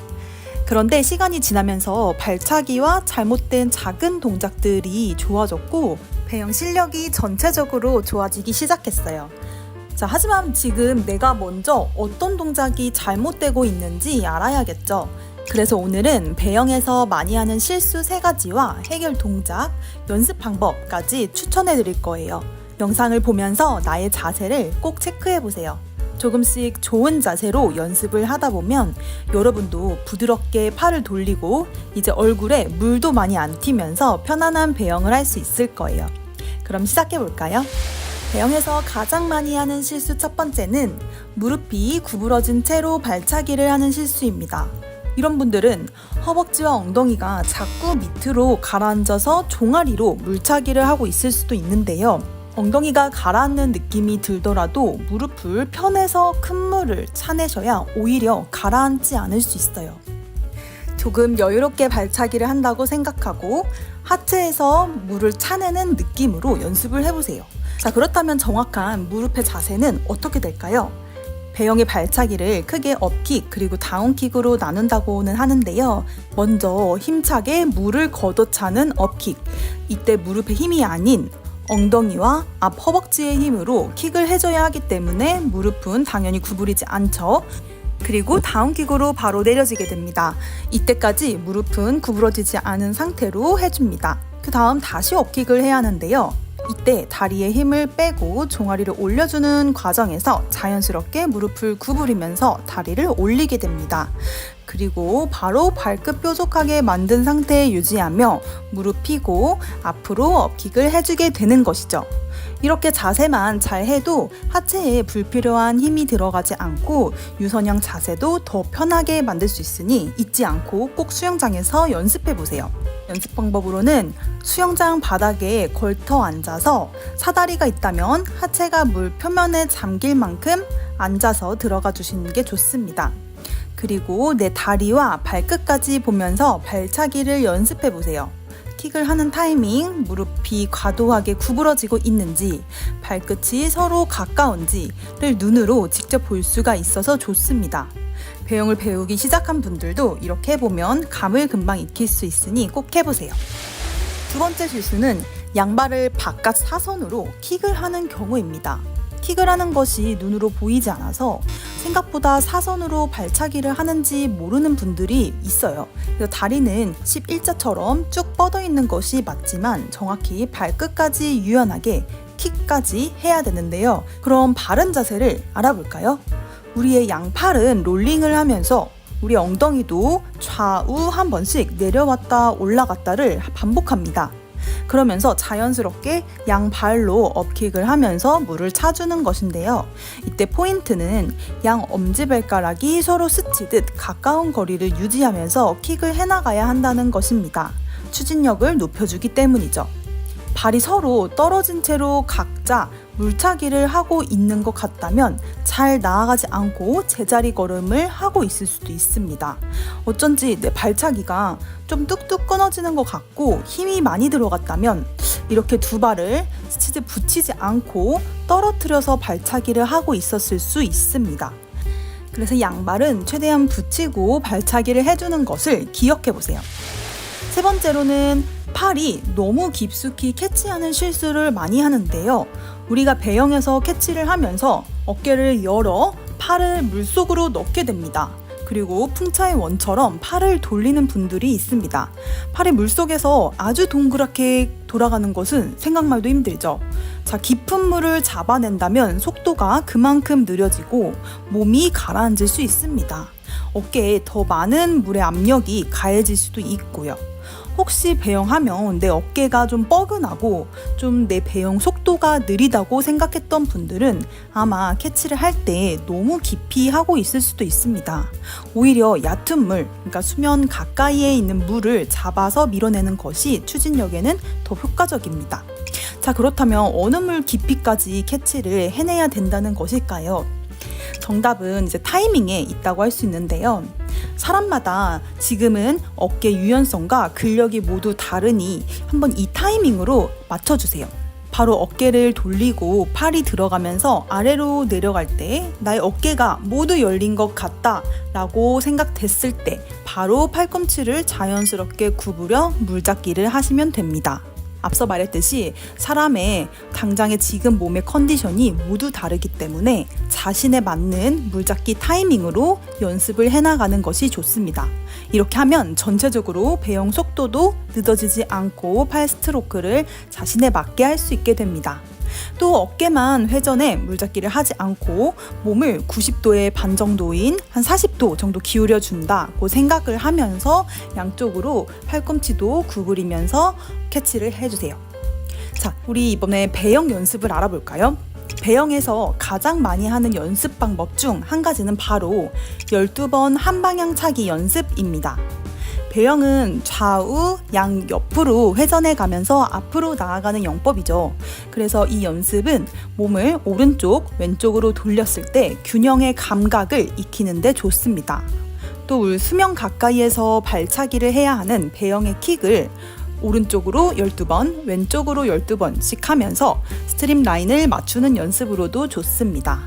그런데 시간이 지나면서 발차기와 잘못된 작은 동작들이 좋아졌고 배영 실력이 전체적으로 좋아지기 시작했어요. 자, 하지만 지금 내가 먼저 어떤 동작이 잘못되고 있는지 알아야겠죠. 그래서 오늘은 배영에서 많이 하는 실수 3가지와 해결 동작, 연습 방법까지 추천해 드릴 거예요. 영상을 보면서 나의 자세를 꼭 체크해 보세요. 조금씩 좋은 자세로 연습을 하다 보면 여러분도 부드럽게 팔을 돌리고 이제 얼굴에 물도 많이 안 튀면서 편안한 배영을 할 수 있을 거예요. 그럼 시작해 볼까요? 배영에서 가장 많이 하는 실수 첫 번째는 무릎이 구부러진 채로 발차기를 하는 실수입니다. 이런 분들은 허벅지와 엉덩이가 자꾸 밑으로 가라앉아서 종아리로 물차기를 하고 있을 수도 있는데요. 엉덩이가 가라앉는 느낌이 들더라도 무릎을 편해서 큰 물을 차내셔야 오히려 가라앉지 않을 수 있어요. 조금 여유롭게 발차기를 한다고 생각하고 하체에서 물을 차내는 느낌으로 연습을 해보세요. 자, 그렇다면 정확한 무릎의 자세는 어떻게 될까요? 배영의 발차기를 크게 업킥 그리고 다운킥으로 나눈다고는 하는데요. 먼저 힘차게 물을 걷어차는 업킥. 이때 무릎에 힘이 아닌 엉덩이와 앞 허벅지의 힘으로 킥을 해줘야 하기 때문에 무릎은 당연히 구부리지 않죠. 그리고 다운킥으로 바로 내려지게 됩니다. 이때까지 무릎은 구부러지지 않은 상태로 해줍니다. 그 다음 다시 업킥을 해야 하는데요. 이때 다리에 힘을 빼고 종아리를 올려주는 과정에서 자연스럽게 무릎을 구부리면서 다리를 올리게 됩니다. 그리고 바로 발끝 뾰족하게 만든 상태에 유지하며 무릎 펴고 앞으로 업킥을 해주게 되는 것이죠. 이렇게 자세만 잘 해도 하체에 불필요한 힘이 들어가지 않고 유선형 자세도 더 편하게 만들 수 있으니 잊지 않고 꼭 수영장에서 연습해 보세요. 연습 방법으로는 수영장 바닥에 걸터 앉아서 사다리가 있다면 하체가 물 표면에 잠길 만큼 앉아서 들어가 주시는 게 좋습니다. 그리고 내 다리와 발끝까지 보면서 발차기를 연습해 보세요. 킥을 하는 타이밍, 무릎이 과도하게 구부러지고 있는지, 발끝이 서로 가까운지를 눈으로 직접 볼 수가 있어서 좋습니다. 배영을 배우기 시작한 분들도 이렇게 해보면 감을 금방 익힐 수 있으니 꼭 해보세요. 두 번째 실수는 양발을 바깥 사선으로 킥을 하는 경우입니다. 킥을 하는 것이 눈으로 보이지 않아서 생각보다 사선으로 발차기를 하는지 모르는 분들이 있어요. 그래서 다리는 11자처럼 쭉 뻗어 있는 것이 맞지만 정확히 발끝까지 유연하게 킥까지 해야 되는데요. 그럼 바른 자세를 알아볼까요? 우리의 양팔은 롤링을 하면서 우리 엉덩이도 좌우 한 번씩 내려왔다 올라갔다를 반복합니다. 그러면서 자연스럽게 양발로 업킥을 하면서 물을 차주는 것인데요. 이때 포인트는 양 엄지발가락이 서로 스치듯 가까운 거리를 유지하면서 킥을 해나가야 한다는 것입니다. 추진력을 높여주기 때문이죠. 발이 서로 떨어진 채로 각자 물차기를 하고 있는 것 같다면 잘 나아가지 않고 제자리 걸음을 하고 있을 수도 있습니다. 어쩐지 내 발차기가 좀 뚝뚝 끊어지는 것 같고 힘이 많이 들어갔다면 이렇게 두 발을 스치듯 붙이지 않고 떨어뜨려서 발차기를 하고 있었을 수 있습니다. 그래서 양발은 최대한 붙이고 발차기를 해주는 것을 기억해 보세요. 세 번째로는 팔이 너무 깊숙이 캐치하는 실수를 많이 하는데요. 우리가 배영에서 캐치를 하면서 어깨를 열어 팔을 물속으로 넣게 됩니다. 그리고 풍차의 원처럼 팔을 돌리는 분들이 있습니다. 팔이 물속에서 아주 동그랗게 돌아가는 것은 생각만도 힘들죠. 자, 깊은 물을 잡아낸다면 속도가 그만큼 느려지고 몸이 가라앉을 수 있습니다. 어깨에 더 많은 물의 압력이 가해질 수도 있고요. 혹시 배영하면 내 어깨가 좀 뻐근하고 좀 내 배영 속도가 느리다고 생각했던 분들은 아마 캐치를 할 때 너무 깊이 하고 있을 수도 있습니다. 오히려 얕은 물, 그러니까 수면 가까이에 있는 물을 잡아서 밀어내는 것이 추진력에는 더 효과적입니다. 자, 그렇다면 어느 물 깊이까지 캐치를 해내야 된다는 것일까요? 정답은 이제 타이밍에 있다고 할 수 있는데요. 사람마다 지금은 어깨 유연성과 근력이 모두 다르니 한번 이 타이밍으로 맞춰주세요. 바로 어깨를 돌리고 팔이 들어가면서 아래로 내려갈 때 나의 어깨가 모두 열린 것 같다 라고 생각됐을 때 바로 팔꿈치를 자연스럽게 구부려 물잡기를 하시면 됩니다. 앞서 말했듯이 사람의 당장의 지금 몸의 컨디션이 모두 다르기 때문에 자신에 맞는 물잡기 타이밍으로 연습을 해나가는 것이 좋습니다. 이렇게 하면 전체적으로 배영 속도도 늦어지지 않고 팔 스트로크를 자신에 맞게 할 수 있게 됩니다. 또 어깨만 회전해 물잡기를 하지 않고 몸을 90도의 반 정도인 한 40도 정도 기울여 준다고 생각을 하면서 양쪽으로 팔꿈치도 구부리면서 캐치를 해주세요. 자, 우리 이번에 배영 연습을 알아볼까요? 배영에서 가장 많이 하는 연습 방법 중 한 가지는 바로 12번 한 방향 차기 연습입니다. 배영은 좌우 양 옆으로 회전해 가면서 앞으로 나아가는 영법이죠. 그래서 이 연습은 몸을 오른쪽 왼쪽으로 돌렸을 때 균형의 감각을 익히는 데 좋습니다. 또 우리 수면 가까이에서 발차기를 해야 하는 배영의 킥을 오른쪽으로 12번, 왼쪽으로 12번씩 하면서 스트림 라인을 맞추는 연습으로도 좋습니다.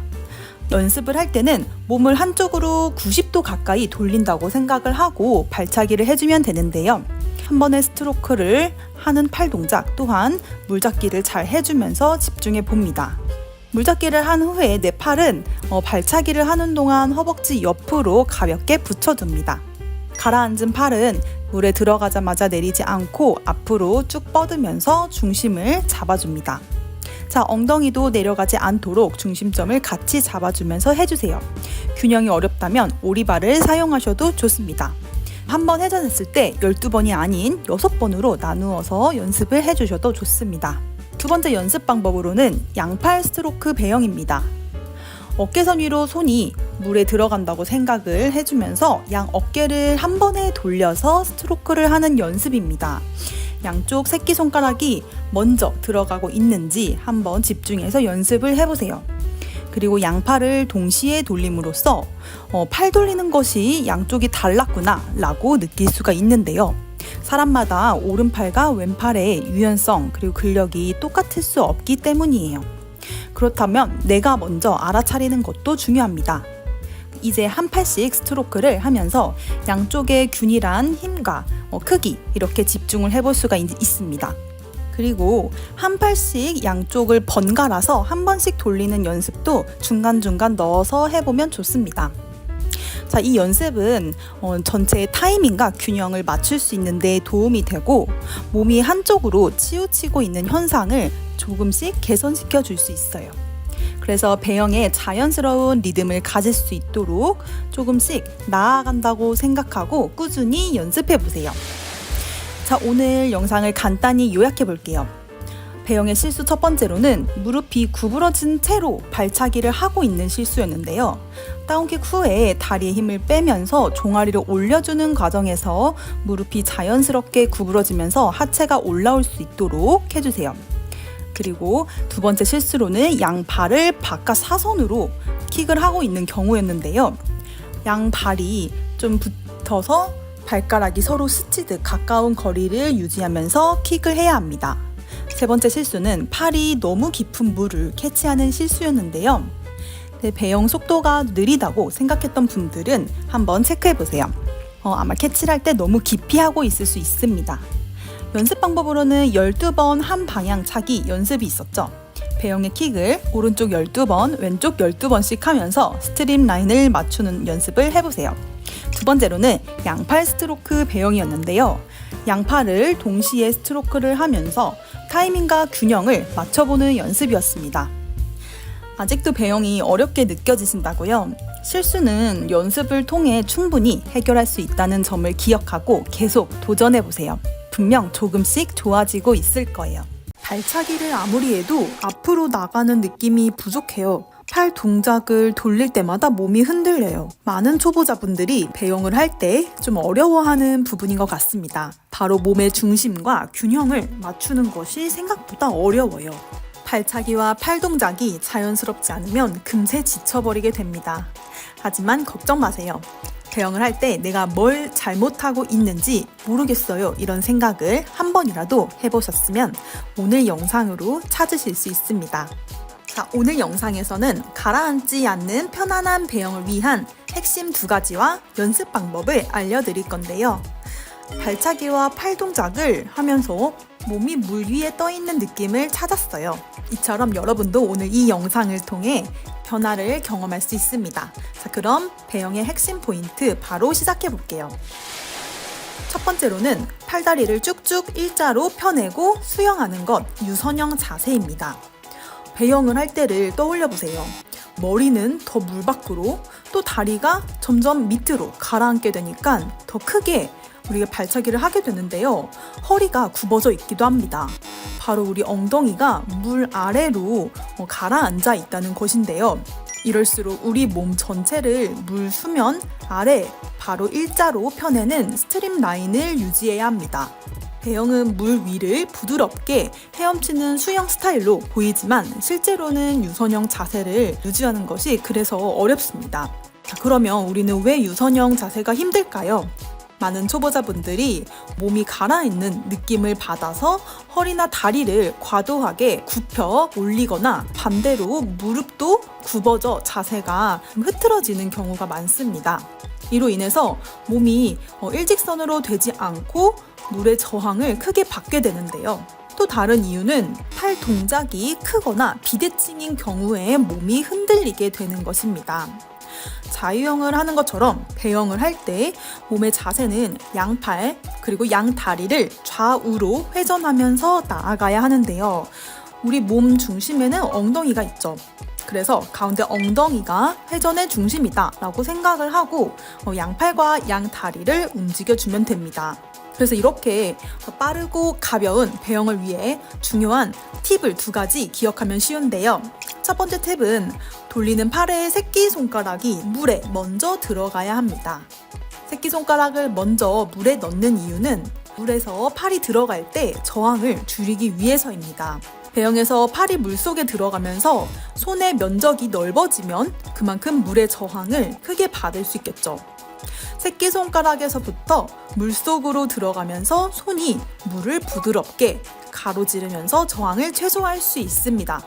연습을 할 때는 몸을 한쪽으로 90도 가까이 돌린다고 생각을 하고 발차기를 해주면 되는데요. 한 번의 스트로크를 하는 팔 동작 또한 물잡기를 잘 해주면서 집중해 봅니다. 물잡기를 한 후에 내 팔은 발차기를 하는 동안 허벅지 옆으로 가볍게 붙여줍니다. 가라앉은 팔은 물에 들어가자마자 내리지 않고 앞으로 쭉 뻗으면서 중심을 잡아줍니다. 자, 엉덩이도 내려가지 않도록 중심점을 같이 잡아주면서 해주세요. 균형이 어렵다면 오리발을 사용하셔도 좋습니다. 한 번 회전했을 때 12번이 아닌 6번으로 나누어서 연습을 해주셔도 좋습니다. 두 번째 연습 방법으로는 양팔 스트로크 배영입니다. 어깨선 위로 손이 물에 들어간다고 생각을 해주면서 양 어깨를 한 번에 돌려서 스트로크를 하는 연습입니다. 양쪽 새끼손가락이 먼저 들어가고 있는지 한번 집중해서 연습을 해보세요. 그리고 양팔을 동시에 돌림으로써 팔 돌리는 것이 양쪽이 달랐구나 라고 느낄 수가 있는데요. 사람마다 오른팔과 왼팔의 유연성 그리고 근력이 똑같을 수 없기 때문이에요. 그렇다면 내가 먼저 알아차리는 것도 중요합니다. 이제 한 팔씩 스트로크를 하면서 양쪽의 균일한 힘과 크기 이렇게 집중을 해볼 수가 있습니다. 그리고 한 팔씩 양쪽을 번갈아서 한 번씩 돌리는 연습도 중간중간 넣어서 해보면 좋습니다. 자, 이 연습은 전체의 타이밍과 균형을 맞출 수 있는 데 도움이 되고 몸이 한쪽으로 치우치고 있는 현상을 조금씩 개선시켜 줄 수 있어요. 그래서 배영의 자연스러운 리듬을 가질 수 있도록 조금씩 나아간다고 생각하고 꾸준히 연습해 보세요. 자, 오늘 영상을 간단히 요약해 볼게요. 배영의 실수 첫 번째로는 무릎이 구부러진 채로 발차기를 하고 있는 실수였는데요. 다운킥 후에 다리에 힘을 빼면서 종아리를 올려주는 과정에서 무릎이 자연스럽게 구부러지면서 하체가 올라올 수 있도록 해주세요. 그리고 두 번째 실수로는 양발을 바깥 사선으로 킥을 하고 있는 경우였는데요. 양발이 좀 붙어서 발가락이 서로 스치듯 가까운 거리를 유지하면서 킥을 해야 합니다. 세 번째 실수는 팔이 너무 깊은 물을 캐치하는 실수였는데요. 배영 속도가 느리다고 생각했던 분들은 한번 체크해보세요. 아마 캐치를 할 때 너무 깊이 하고 있을 수 있습니다. 연습 방법으로는 12번 한 방향 차기 연습이 있었죠. 배영의 킥을 오른쪽 12번, 왼쪽 12번씩 하면서 스트림 라인을 맞추는 연습을 해보세요. 두 번째로는 양팔 스트로크 배영이었는데요. 양팔을 동시에 스트로크를 하면서 타이밍과 균형을 맞춰보는 연습이었습니다. 아직도 배영이 어렵게 느껴지신다고요? 실수는 연습을 통해 충분히 해결할 수 있다는 점을 기억하고 계속 도전해보세요. 분명 조금씩 좋아지고 있을 거예요. 발차기를 아무리 해도 앞으로 나가는 느낌이 부족해요. 팔 동작을 돌릴 때마다 몸이 흔들려요. 많은 초보자분들이 배영을 할 때 좀 어려워하는 부분인 것 같습니다. 바로 몸의 중심과 균형을 맞추는 것이 생각보다 어려워요. 발차기와 팔 동작이 자연스럽지 않으면 금세 지쳐버리게 됩니다. 하지만 걱정 마세요. 배영을 할 때 내가 뭘 잘못하고 있는지 모르겠어요. 이런 생각을 한 번이라도 해보셨으면 오늘 영상으로 찾으실 수 있습니다. 자, 오늘 영상에서는 가라앉지 않는 편안한 배영을 위한 핵심 2가지와 연습 방법을 알려드릴 건데요. 발차기와 팔 동작을 하면서 몸이 물 위에 떠 있는 느낌을 찾았어요. 이처럼 여러분도 오늘 이 영상을 통해 변화를 경험할 수 있습니다. 자, 그럼 배영의 핵심 포인트 바로 시작해 볼게요. 첫 번째로는 팔다리를 쭉쭉 일자로 펴내고 수영하는 것, 유선형 자세입니다. 배영을 할 때를 떠올려 보세요. 머리는 더 물 밖으로, 또 다리가 점점 밑으로 가라앉게 되니까 더 크게 우리가 발차기를 하게 되는데요. 허리가 굽어져 있기도 합니다. 바로 우리 엉덩이가 물 아래로 가라앉아 있다는 것인데요. 이럴수록 우리 몸 전체를 물 수면 아래 바로 일자로 펴내는 스트림 라인을 유지해야 합니다. 배영은 물 위를 부드럽게 헤엄치는 수영 스타일로 보이지만 실제로는 유선형 자세를 유지하는 것이 그래서 어렵습니다. 자, 그러면 우리는 왜 유선형 자세가 힘들까요? 많은 초보자분들이 몸이 가라앉는 느낌을 받아서 허리나 다리를 과도하게 굽혀 올리거나 반대로 무릎도 굽어져 자세가 흐트러지는 경우가 많습니다. 이로 인해서 몸이 일직선으로 되지 않고 물의 저항을 크게 받게 되는데요. 또 다른 이유는 팔 동작이 크거나 비대칭인 경우에 몸이 흔들리게 되는 것입니다. 자유형을 하는 것처럼 배영을 할 때 몸의 자세는 양팔 그리고 양다리를 좌우로 회전하면서 나아가야 하는데요. 우리 몸 중심에는 엉덩이가 있죠. 그래서 가운데 엉덩이가 회전의 중심이다 라고 생각을 하고 양팔과 양다리를 움직여주면 됩니다. 그래서 이렇게 빠르고 가벼운 배영을 위해 중요한 팁을 2가지 기억하면 쉬운데요. 첫 번째 팁은 돌리는 팔의 새끼손가락이 물에 먼저 들어가야 합니다. 새끼손가락을 먼저 물에 넣는 이유는 물에서 팔이 들어갈 때 저항을 줄이기 위해서입니다. 배영에서 팔이 물속에 들어가면서 손의 면적이 넓어지면 그만큼 물의 저항을 크게 받을 수 있겠죠. 새끼손가락에서부터 물속으로 들어가면서 손이 물을 부드럽게 가로지르면서 저항을 최소화할 수 있습니다.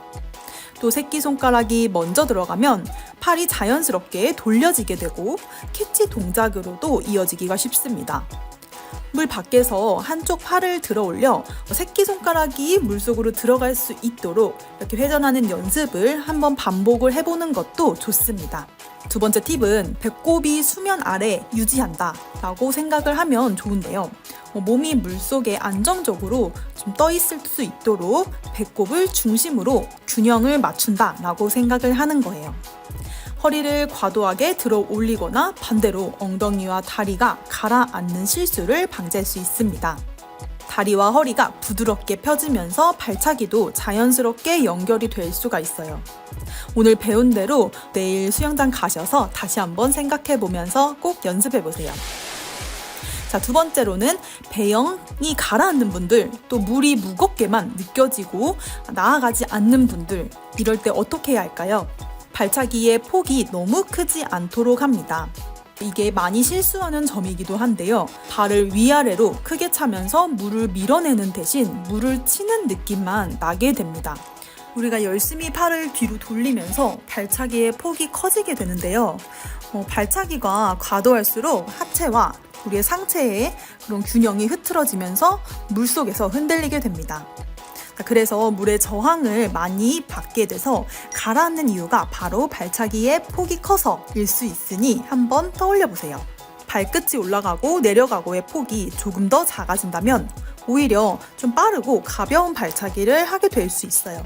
또 새끼손가락이 먼저 들어가면 팔이 자연스럽게 돌려지게 되고 캐치 동작으로도 이어지기가 쉽습니다. 물 밖에서 한쪽 팔을 들어 올려 새끼손가락이 물속으로 들어갈 수 있도록 이렇게 회전하는 연습을 한번 반복을 해보는 것도 좋습니다. 2번째 팁은 배꼽이 수면 아래 유지한다 라고 생각을 하면 좋은데요. 몸이 물속에 안정적으로 좀 떠 있을 수 있도록 배꼽을 중심으로 균형을 맞춘다 라고 생각을 하는 거예요. 허리를 과도하게 들어 올리거나 반대로 엉덩이와 다리가 가라앉는 실수를 방지할 수 있습니다. 다리와 허리가 부드럽게 펴지면서 발차기도 자연스럽게 연결이 될 수가 있어요. 오늘 배운 대로 내일 수영장 가셔서 다시 한번 생각해 보면서 꼭 연습해 보세요. 자, 2번째로는 배영이 가라앉는 분들, 또 물이 무겁게만 느껴지고 나아가지 않는 분들, 이럴 때 어떻게 해야 할까요? 발차기의 폭이 너무 크지 않도록 합니다. 이게 많이 실수하는 점이기도 한데요. 발을 위아래로 크게 차면서 물을 밀어내는 대신 물을 치는 느낌만 나게 됩니다. 우리가 열심히 팔을 뒤로 돌리면서 발차기의 폭이 커지게 되는데요. 발차기가 과도할수록 하체와 우리의 상체의 그런 균형이 흐트러지면서 물속에서 흔들리게 됩니다. 그래서 물의 저항을 많이 받게 돼서 가라앉는 이유가 바로 발차기의 폭이 커서일 수 있으니 한번 떠올려 보세요. 발끝이 올라가고 내려가고의 폭이 조금 더 작아진다면 오히려 좀 빠르고 가벼운 발차기를 하게 될 수 있어요.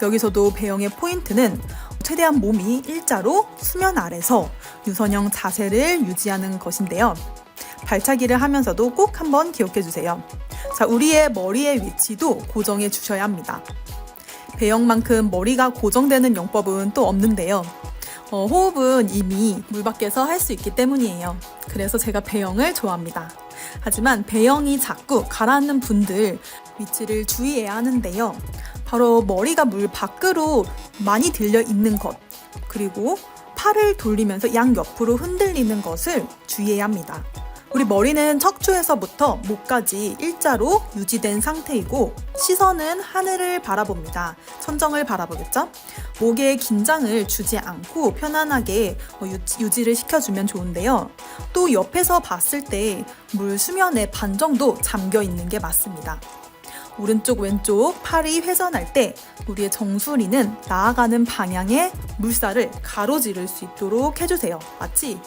여기서도 배영의 포인트는 최대한 몸이 일자로 수면 아래서 유선형 자세를 유지하는 것인데요. 발차기를 하면서도 꼭 한번 기억해 주세요. 자, 우리의 머리의 위치도 고정해 주셔야 합니다. 배영만큼 머리가 고정되는 영법은 또 없는데요. 호흡은 이미 물 밖에서 할 수 있기 때문이에요. 그래서 제가 배영을 좋아합니다. 하지만 배영이 자꾸 가라앉는 분들 위치를 주의해야 하는데요. 바로 머리가 물 밖으로 많이 들려 있는 것, 그리고 팔을 돌리면서 양옆으로 흔들리는 것을 주의해야 합니다. 우리 머리는 척추에서부터 목까지 일자로 유지된 상태이고 시선은 하늘을 바라봅니다. 천정을 바라보겠죠? 목에 긴장을 주지 않고 편안하게 유지를 시켜주면 좋은데요. 또 옆에서 봤을 때 물 수면의 반 정도 잠겨 있는 게 맞습니다. 오른쪽 왼쪽 팔이 회전할 때 우리의 정수리는 나아가는 방향의 물살을 가로지를 수 있도록 해주세요. 마치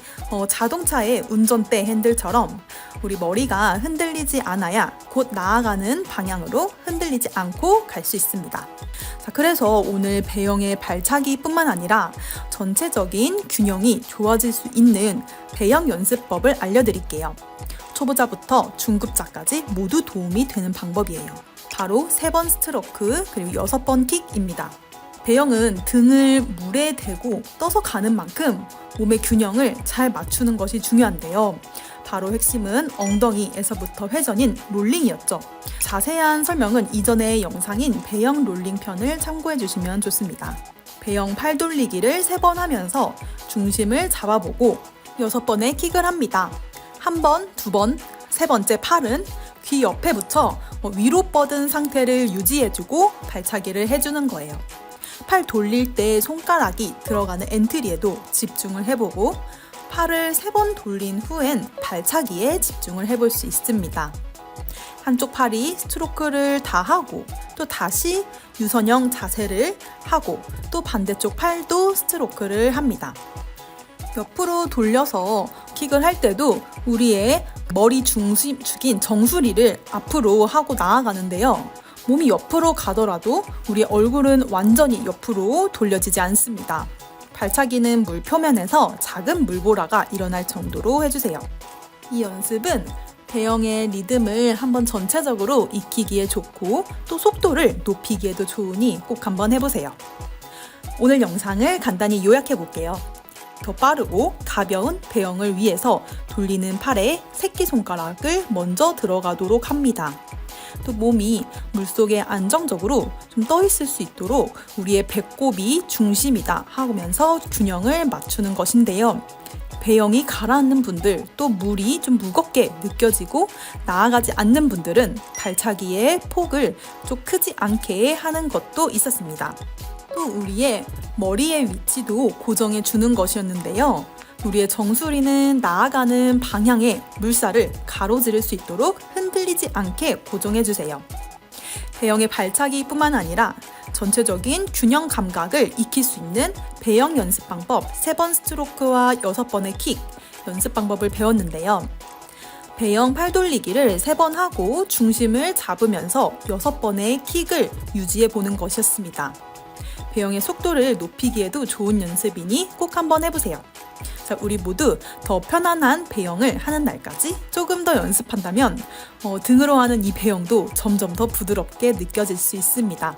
자동차의 운전대 핸들처럼 우리 머리가 흔들리지 않아야 곧 나아가는 방향으로 흔들리지 않고 갈 수 있습니다. 자, 그래서 오늘 배영의 발차기뿐만 아니라 전체적인 균형이 좋아질 수 있는 배영 연습법을 알려드릴게요. 초보자부터 중급자까지 모두 도움이 되는 방법이에요. 바로 3번 스트로크 그리고 6번 킥입니다. 배영은 등을 물에 대고 떠서 가는 만큼 몸의 균형을 잘 맞추는 것이 중요한데요. 바로 핵심은 엉덩이에서부터 회전인 롤링이었죠. 자세한 설명은 이전의 영상인 배영 롤링 편을 참고해 주시면 좋습니다. 배영 팔 돌리기를 3번 하면서 중심을 잡아보고 6번의 킥을 합니다. 1번, 2번, 3번째 팔은 귀 옆에 붙여 위로 뻗은 상태를 유지해주고 발차기를 해주는 거예요. 팔 돌릴 때 손가락이 들어가는 엔트리에도 집중을 해보고 팔을 3번 돌린 후엔 발차기에 집중을 해볼 수 있습니다. 한쪽 팔이 스트로크를 다 하고 또 다시 유선형 자세를 하고 또 반대쪽 팔도 스트로크를 합니다. 옆으로 돌려서 킥을 할 때도 우리의 머리 중심축인 정수리를 앞으로 하고 나아가는데요. 몸이 옆으로 가더라도 우리의 얼굴은 완전히 옆으로 돌려지지 않습니다. 발차기는 물 표면에서 작은 물보라가 일어날 정도로 해주세요. 이 연습은 배영의 리듬을 한번 전체적으로 익히기에 좋고 또 속도를 높이기에도 좋으니 꼭 한번 해보세요. 오늘 영상을 간단히 요약해 볼게요. 더 빠르고 가벼운 배영을 위해서 돌리는 팔에 새끼손가락을 먼저 들어가도록 합니다. 또 몸이 물속에 안정적으로 좀 떠 있을 수 있도록 우리의 배꼽이 중심이다 하면서 균형을 맞추는 것인데요. 배영이 가라앉는 분들, 또 물이 좀 무겁게 느껴지고 나아가지 않는 분들은 발차기의 폭을 좀 크지 않게 하는 것도 있었습니다. 또 우리의 머리의 위치도 고정해 주는 것이었는데요. 우리의 정수리는 나아가는 방향의 물살을 가로지를 수 있도록 흔들리지 않게 고정해 주세요. 배영의 발차기뿐만 아니라 전체적인 균형 감각을 익힐 수 있는 배영 연습 방법 3번 스트로크와 6번의 킥 연습 방법을 배웠는데요. 배영 팔 돌리기를 3번 하고 중심을 잡으면서 6번의 킥을 유지해 보는 것이었습니다. 배영의 속도를 높이기에도 좋은 연습이니 꼭 한번 해보세요. 자, 우리 모두 더 편안한 배영을 하는 날까지 조금 더 연습한다면 등으로 하는 이 배영도 점점 더 부드럽게 느껴질 수 있습니다.